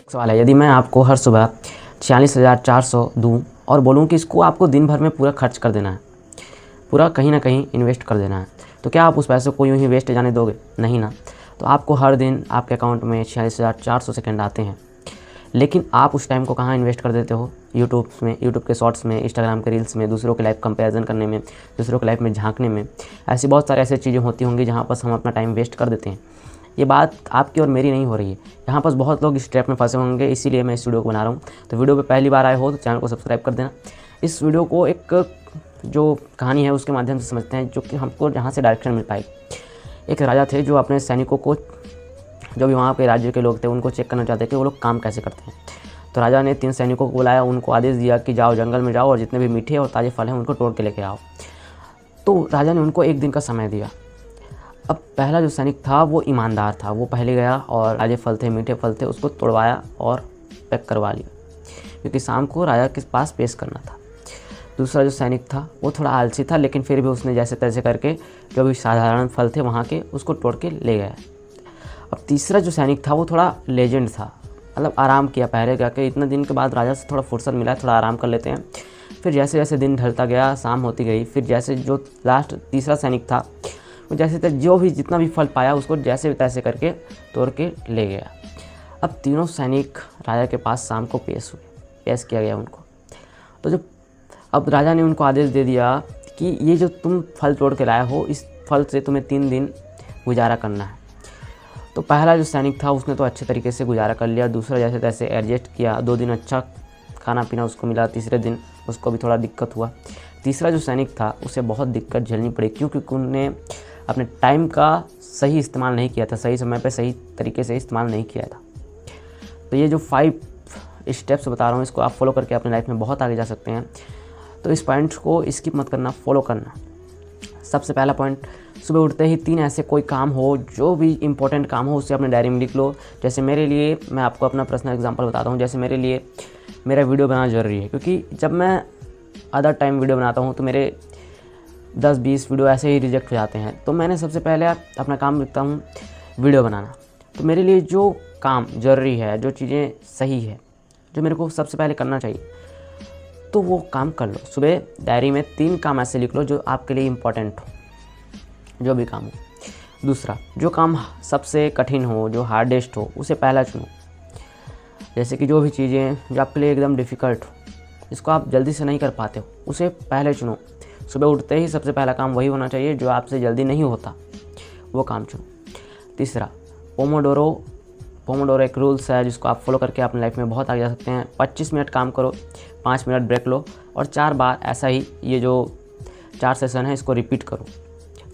सवाल है, यदि मैं आपको हर सुबह 46,400 दूँ और बोलूँ कि इसको आपको दिन भर में पूरा खर्च कर देना है, पूरा कहीं ना कहीं इन्वेस्ट कर देना है, तो क्या आप उस पैसे को यूँ ही वेस्ट जाने दोगे? नहीं ना। तो आपको हर दिन आपके अकाउंट में 46,400 सेकंड आते हैं, लेकिन आप उस टाइम को कहाँ इन्वेस्ट कर देते हो? यूट्यूब में, यूट्यूब के शॉर्ट्स में, इंस्टाग्राम के रील्स में, दूसरों के लाइफ कंपैरिजन करने में, दूसरों के लाइफ में झांकने में। ऐसी बहुत सारी ऐसी चीज़ें होती होंगी जहाँ पर हम अपना टाइम वेस्ट कर देते हैं। ये बात आपकी और मेरी नहीं हो रही है, यहाँ पर बहुत लोग इस ट्रैप में फंसे होंगे, इसीलिए मैं इस वीडियो को बना रहा हूँ। तो वीडियो पे पहली बार आए हो तो चैनल को सब्सक्राइब कर देना। इस वीडियो को एक जो कहानी है उसके माध्यम से समझते हैं, जो कि हमको जहाँ से डायरेक्शन मिल पाए। एक राजा थे जो अपने सैनिकों को, जो भी वहाँ के राज्य के लोग थे, उनको चेक करना चाहते कि वो लोग काम कैसे करते हैं। तो राजा ने 3 सैनिकों को बुलाया, उनको आदेश दिया कि जाओ जंगल में जाओ और जितने भी मीठे और ताज़े फल हैं उनको तोड़ के लेके आओ। तो राजा ने उनको 1 दिन का समय दिया। अब पहला जो सैनिक था वो ईमानदार था, वो पहले गया और ताज़े फल थे, मीठे फल थे, उसको तोड़वाया और पैक करवा लिया, क्योंकि शाम को राजा के पास पेश करना था। दूसरा जो सैनिक था वो थोड़ा आलसी था, लेकिन फिर भी उसने जैसे तैसे करके जो भी साधारण फल थे वहाँ के उसको तोड़ के ले गया। अब तीसरा जो सैनिक था वो थोड़ा लेजेंड था, मतलब आराम किया पहले जाके, इतने दिन के बाद राजा से थोड़ा फुर्सत मिला, थोड़ा आराम कर लेते हैं। फिर जैसे जैसे दिन ढलता गया, शाम होती गई, फिर जैसे जो लास्ट तीसरा सैनिक था वो जैसे तैसे जो भी जितना भी फल पाया उसको जैसे तैसे करके तोड़ के ले गया। अब तीनों सैनिक राजा के पास शाम को पेश किया गया उनको। तो जो अब राजा ने उनको आदेश दे दिया कि ये जो तुम फल तोड़ के लाए हो, इस फल से तुम्हें 3 दिन गुजारा करना है। तो पहला जो सैनिक था उसने तो अच्छे तरीके से गुजारा कर लिया, दूसरा जैसे तैसे एडजस्ट किया, 2 दिन अच्छा खाना पीना उसको मिला, तीसरे दिन उसको भी थोड़ा दिक्कत हुआ। तीसरा जो सैनिक था उसे बहुत दिक्कत झेलनी पड़ी, क्योंकि उन्होंने अपने टाइम का सही इस्तेमाल नहीं किया था, सही समय पर सही तरीके से इस्तेमाल नहीं किया था। तो ये जो 5 स्टेप्स बता रहा हूँ, इसको आप फॉलो करके अपनी लाइफ में बहुत आगे जा सकते हैं। तो इस पॉइंट्स को स्किप मत करना, फॉलो करना। सबसे पहला पॉइंट, सुबह उठते ही 3 ऐसे कोई काम हो, जो भी इंपॉर्टेंट काम हो, उसे अपने डायरी में लिख लो। जैसे मेरे लिए, मैं आपको अपना पर्सनल एग्जांपल बताता हूँ, जैसे मेरे लिए मेरा वीडियो बनाना ज़रूरी है, क्योंकि जब मैं अदर टाइम वीडियो बनाता हूँ तो मेरे 10-20 वीडियो ऐसे ही रिजेक्ट हो जाते हैं। तो मैंने सबसे पहले अपना काम लिखता हूँ वीडियो बनाना। तो मेरे लिए जो काम ज़रूरी है, जो चीज़ें सही है, जो मेरे को सबसे पहले करना चाहिए, तो वो काम कर लो। सुबह डायरी में 3 काम ऐसे लिख लो जो आपके लिए इम्पोर्टेंट हो, जो भी काम हो। दूसरा, जो काम सबसे कठिन हो, जो हार्डेस्ट हो, उसे पहला चुनो। जैसे कि जो भी चीज़ें जो आपके लिए एकदम डिफ़िकल्ट हो, जिसको आप जल्दी से नहीं कर पाते हो, उसे पहले चुनो। सुबह उठते ही सबसे पहला काम वही होना चाहिए जो आपसे जल्दी नहीं होता, वो काम चुनो। तीसरा, पोमोडोरो एक रूल्स है जिसको आप फॉलो करके अपनी लाइफ में बहुत आगे जा सकते हैं। 25 मिनट काम करो, 5 मिनट ब्रेक लो और 4 बार ऐसा ही, ये जो 4 सेशन है इसको रिपीट करो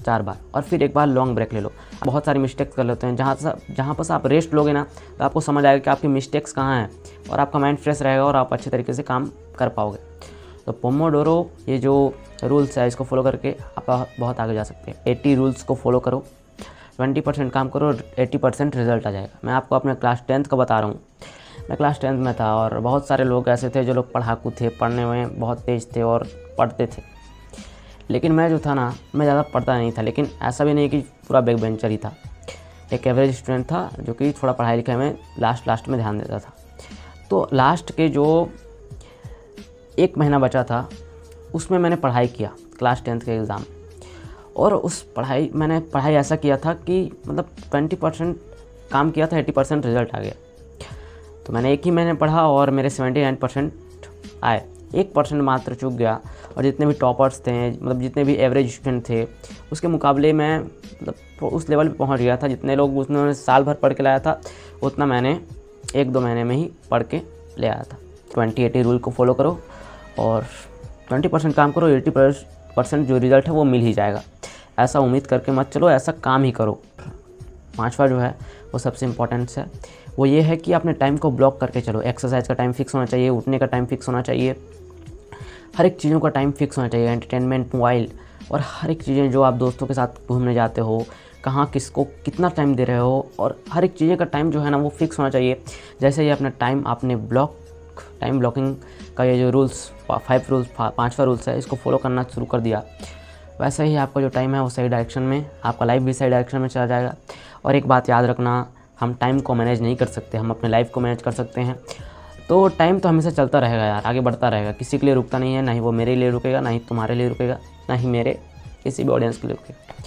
4 बार, और फिर एक बार लॉन्ग ब्रेक ले लो। बहुत सारी मिस्टेक्स कर लेते हैं, जहाँ पर आप रेस्ट लोगे ना तो आपको समझ आएगा कि आपकी मिस्टेक्स कहाँ हैं, और आपका माइंड फ्रेश रहेगा और आप अच्छे तरीके से काम कर पाओगे। तो पोमोडोरो ये जो रूल्स है इसको फॉलो करके आप बहुत आगे जा सकते हैं। 80 रूल्स को फॉलो करो, 20% काम करो, 80% रिजल्ट आ जाएगा। मैं आपको अपने क्लास 10th का बता रहा हूँ। मैं क्लास 10th में था और बहुत सारे लोग ऐसे थे जो लोग पढ़ाकू थे, पढ़ने में बहुत तेज़ थे और पढ़ते थे, लेकिन मैं जो था ना, मैं ज़्यादा पढ़ता नहीं था, लेकिन ऐसा भी नहीं कि पूरा बैक बेंचर ही था। एक एवरेज स्टूडेंट था जो कि थोड़ा पढ़ाई लिखाई में लास्ट में ध्यान देता था। तो लास्ट के जो 1 महीना बचा था उसमें मैंने पढ़ाई किया क्लास 10th के एग्ज़ाम, और उस मैंने पढ़ाई ऐसा किया था कि मतलब 20% काम किया था, 80% रिज़ल्ट आ गया। तो मैंने 1 ही महीने पढ़ा और मेरे 79% आए, 1% मात्र चूक गया। और जितने भी टॉपर्स थे, मतलब जितने भी एवरेज स्टूडेंट थे, उसके मुकाबले मैं मतलब उस लेवल पे पहुंच गया था। जितने लोग उसने साल भर पढ़ के लाया था, उतना मैंने 1-2 महीने में ही पढ़ के ले आया था। 20-80 रूल को फॉलो करो और 20% काम करो, 80% जो रिज़ल्ट है वो मिल ही जाएगा। ऐसा उम्मीद करके मत चलो, ऐसा काम ही करो। 5वां जो है वो सबसे इम्पोर्टेंट है, वो ये है कि अपने टाइम को ब्लॉक करके चलो। एक्सरसाइज का टाइम फिक्स होना चाहिए, उठने का टाइम फिक्स होना चाहिए, हर एक चीज़ों का टाइम फिक्स होना चाहिए। एंटरटेनमेंट, मोबाइल और हर एक चीज़ें, जो आप दोस्तों के साथ घूमने जाते हो, कहाँ किसको कितना टाइम दे रहे हो, और हर एक चीज़ें का टाइम जो है ना वो फिक्स होना चाहिए। जैसे ये अपना टाइम आपने टाइम ब्लॉकिंग का ये जो रूल्स 5वां रूल्स है, इसको फॉलो करना शुरू कर दिया, वैसे ही आपका जो टाइम है वो सही डायरेक्शन में, आपका लाइफ भी सही डायरेक्शन में चला जाएगा। और एक बात याद रखना, हम टाइम को मैनेज नहीं कर सकते, हम अपने लाइफ को मैनेज कर सकते हैं। तो टाइम तो हमेशा चलता रहेगा यार, आगे बढ़ता रहेगा, किसी के लिए रुकता नहीं है, ना ही वो मेरे लिए रुकेगा, ना ही तुम्हारे लिए रुकेगा, ना ही मेरे किसी भी ऑडियंस के लिए रुकेगा।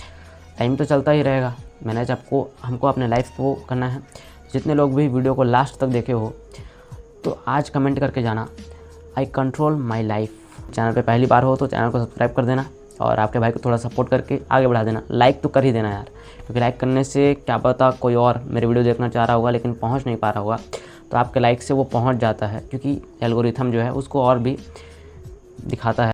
टाइम तो चलता ही रहेगा, मैनेज हमको अपने लाइफ को करना है। जितने लोग भी वीडियो को लास्ट तक देखे हो तो आज कमेंट करके जाना, आई कंट्रोल माई लाइफ। चैनल पे पहली बार हो तो चैनल को सब्सक्राइब कर देना और आपके भाई को थोड़ा सपोर्ट करके आगे बढ़ा देना। लाइक तो कर ही देना यार, क्योंकि लाइक करने से क्या पता कोई और मेरे वीडियो देखना चाह रहा होगा लेकिन पहुंच नहीं पा रहा होगा, तो आपके लाइक से वो पहुंच जाता है, क्योंकि एल्गोरिथम जो है उसको और भी दिखाता है।